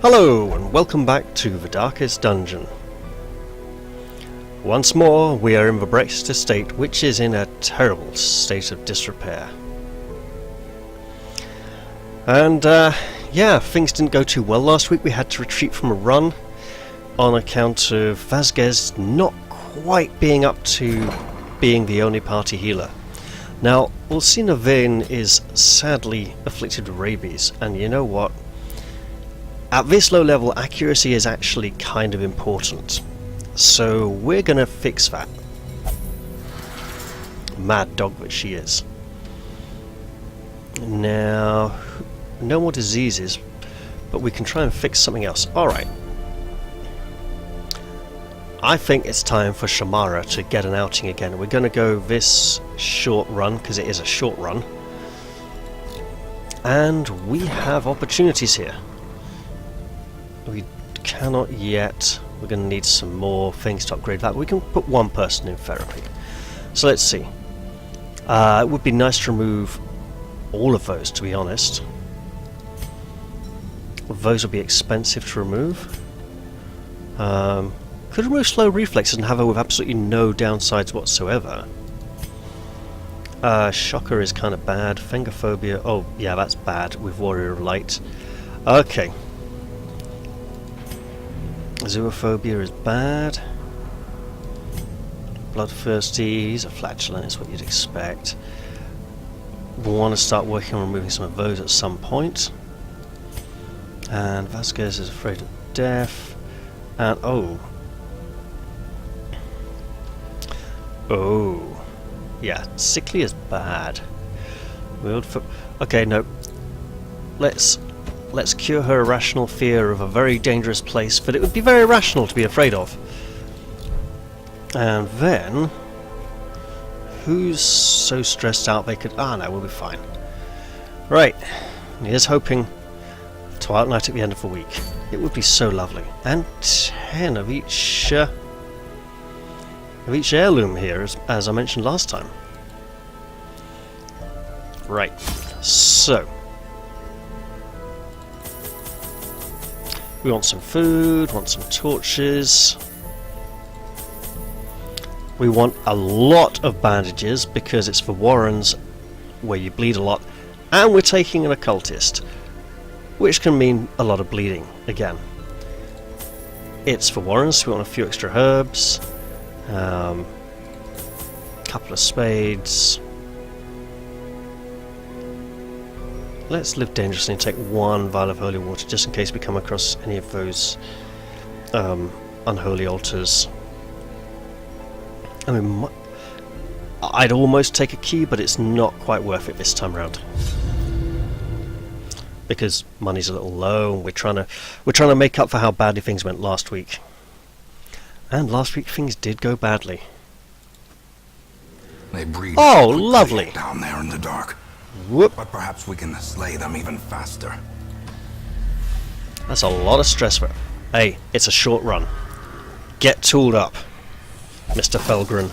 Hello and welcome back to the Darkest Dungeon. Once more we are in the Brexit Estate, which is in a terrible state of disrepair. And yeah, things didn't go too well last week. We had to retreat from a run on account of Vasquez not quite being up to being the only party healer. Now, Ulcina Vane is sadly afflicted with rabies, and you know what? At this low level, accuracy is actually kind of important. So we're gonna fix that. Mad dog that she is. Now, no more diseases, but we can try and fix something else. Alright. I think it's time for Shamara to get an outing again. We're going to go this short run, because it is a short run. And we have opportunities here. We cannot yet. We're going to need some more things to upgrade that. We can put one person in therapy. So let's see. It would be nice to remove all of those, to be honest. Those will be expensive to remove. Could remove slow reflexes and have her with absolutely no downsides whatsoever. Shocker is kind of bad. Fengophobia, oh yeah, that's bad with Warrior of Light. Okay. Zoophobia is bad. Bloodthirsty, he's a flatulent, is what you'd expect. We'll want to start working on removing some of those at some point. And Vasquez is afraid of death. And oh, yeah, sickly is bad. Okay, no. Let's cure her irrational fear of a very dangerous place that it would be very rational to be afraid of. And then, who's so stressed out they could? Ah, no, we'll be fine. Right, here's hoping Twilight Night at the end of the week. It would be so lovely. And 10 of each heirloom here, as I mentioned last time. Right, so we want some food, want some torches. We want a lot of bandages because it's for Warrens where you bleed a lot, and we're taking an occultist, which can mean a lot of bleeding again. It's for Warrens, so we want a few extra herbs. Couple of spades. Let's live dangerously and take one vial of holy water just in case we come across any of those unholy altars. I mean, I'd almost take a key, but it's not quite worth it this time around because money's a little low, and we're trying to make up for how badly things went last week. And last week things did go badly. They breed lovely down there in the dark. Whoop. But perhaps we can slay them even faster. That's a lot of stress for. Hey, it's a short run. Get tooled up, Mr. Felgren.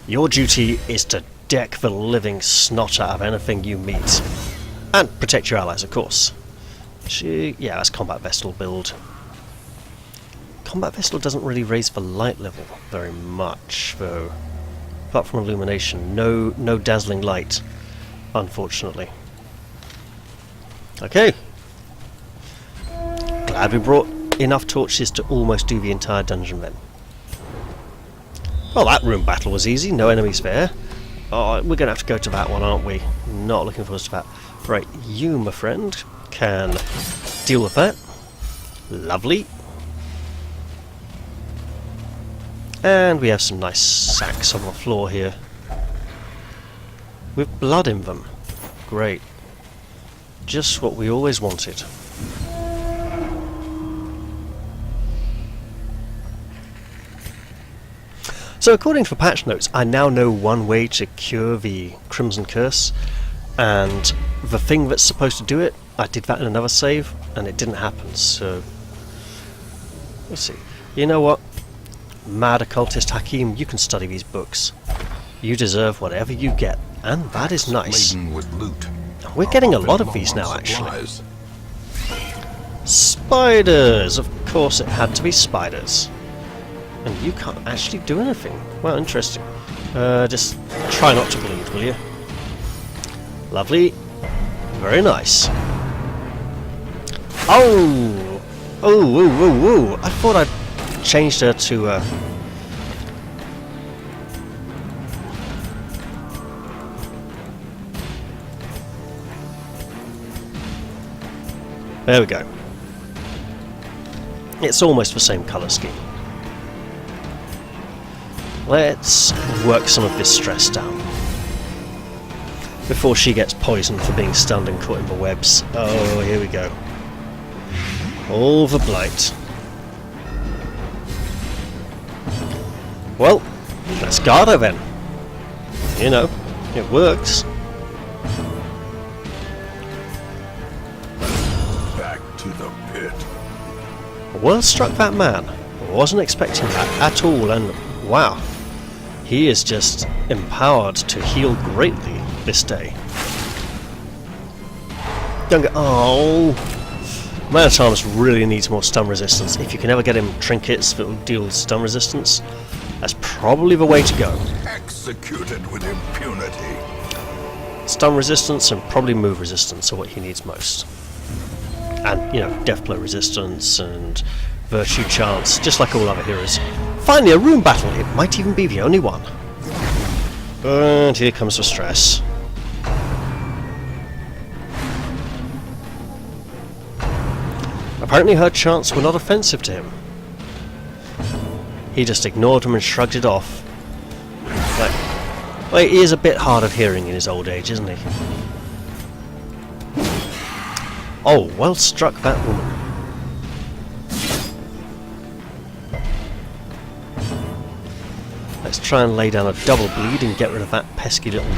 Your duty is to deck the living snot out of anything you meet. And protect your allies, of course. Yeah, that's Combat Vestal build. Combat Vestal doesn't really raise the light level very much, though. Apart from illumination, no dazzling light, unfortunately. Okay. Glad we brought enough torches to almost do the entire dungeon then. Well, that room battle was easy, no enemies there. Oh, we're going to have to go to that one, aren't we? Not looking forward to that. Right, you, my friend, can deal with that. Lovely. And we have some nice sacks on the floor here with blood in them. Great. Just what we always wanted. So according to the patch notes, I now know one way to cure the Crimson Curse, and the thing that's supposed to do it, I did that in another save and it didn't happen, so let's see. You know what? Mad occultist Hakim, you can study these books. You deserve whatever you get, and that is nice. Laden with loot. We're getting a lot of these now, actually. Spiders! Of course it had to be spiders. And you can't actually do anything. Well, interesting. Just try not to bleed, will you? Lovely. Very nice. Oh! Oh, woo, woo, woo! I thought I'd changed her to, There we go. It's almost the same colour scheme. Let's work some of this stress down before she gets poisoned for being stunned and caught in the webs. Oh, here we go. All the blight. Well, let's guard her then. You know, it works. Back to the pit. Well struck, that man. Wasn't expecting that at all, and wow, he is just empowered to heal greatly this day. Don't go. Oh, Man at Arms really needs more stun resistance. If you can ever get him trinkets that will deal stun resistance, that's probably the way to go. Executed with impunity. Stun resistance and probably move resistance are what he needs most. And, you know, death blow resistance and virtue chance, just like all other heroes. Finally, a room battle! It might even be the only one. And here comes the stress. Apparently her chants were not offensive to him. He just ignored them and shrugged it off. Like, well, he is a bit hard of hearing in his old age, isn't he? Oh, well struck, that woman. Let's try and lay down a double bleed and get rid of that pesky little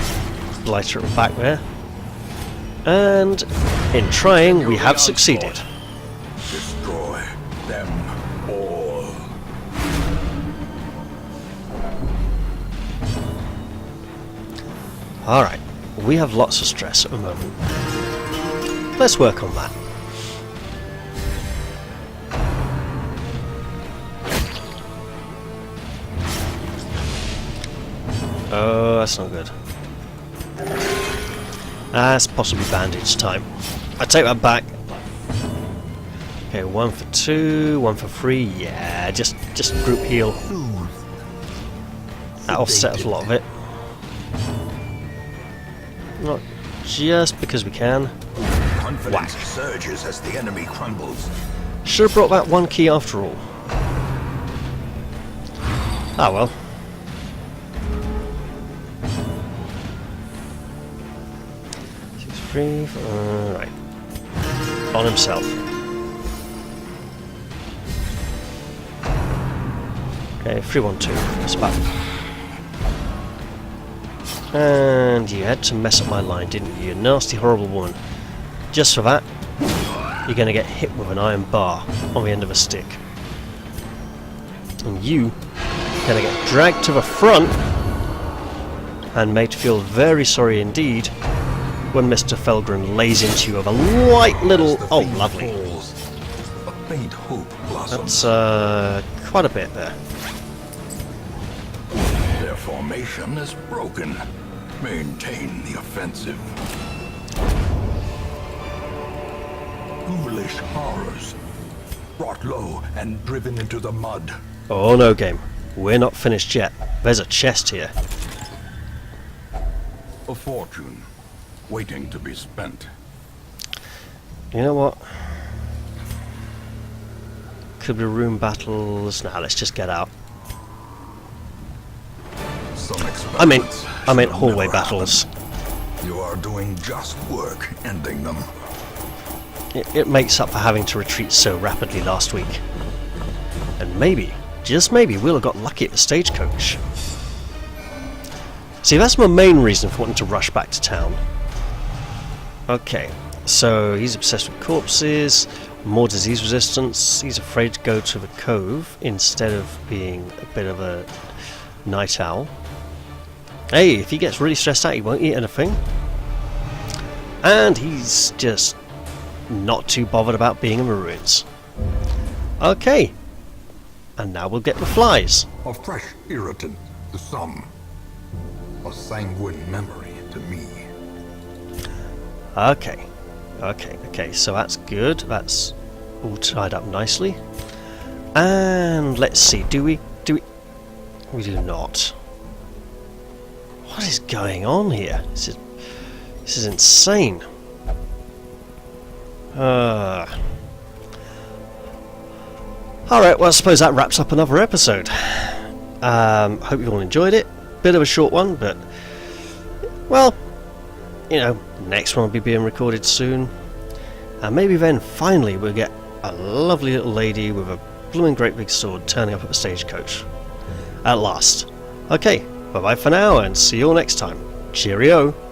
blighter at the back there. And in trying, we have succeeded. Destroy them all. Alright, we have lots of stress at the moment. Let's work on that. Oh, that's not good. That's possibly bandage time. I take that back. Okay, 1 for 2, 1 for 3. Yeah, just group heal. That'll set a lot of it. Not just because we can. Confidence surges as the enemy crumbles. Should have brought that one key after all. Ah well. Three, four, right. On himself. Okay, 3, 1, 2. That's about. And you had to mess up my line, didn't you? You nasty, horrible woman. Just for that, you're going to get hit with an iron bar on the end of a stick. And you are going to get dragged to the front and made to feel very sorry indeed when Mr. Felgren lays into you with a light little... Oh, lovely. Falls, a faint hope blossoms. That's quite a bit there. Their formation is broken. Maintain the offensive. Ghoulish horrors. Brought low and driven into the mud. Oh no, game. We're not finished yet. There's a chest here. A fortune, waiting to be spent. You know what? Could be room battles. Nah, let's just get out. I meant hallway battles. You are doing just work, ending them. It makes up for having to retreat so rapidly last week. And maybe, just maybe, we'll have got lucky at the stagecoach. See, that's my main reason for wanting to rush back to town. Okay, so he's obsessed with corpses, more disease resistance, he's afraid to go to the cove instead of being a bit of a night owl. Hey, if he gets really stressed out, he won't eat anything. And he's just not too bothered about being in the ruins. Okay. And now we'll get the flies. A fresh irritant to some. A sanguine memory to me. Okay. Okay, so that's good. That's all tied up nicely. And let's see, do we? We do not. What is going on here? This is insane. Alright, well, I suppose that wraps up another episode. Hope you all enjoyed it. Bit of a short one, but, well, you know, next one will be being recorded soon. And maybe then, finally, we'll get a lovely little lady with a blooming great big sword turning up at the stagecoach. At last. Okay, bye-bye for now, and see you all next time. Cheerio!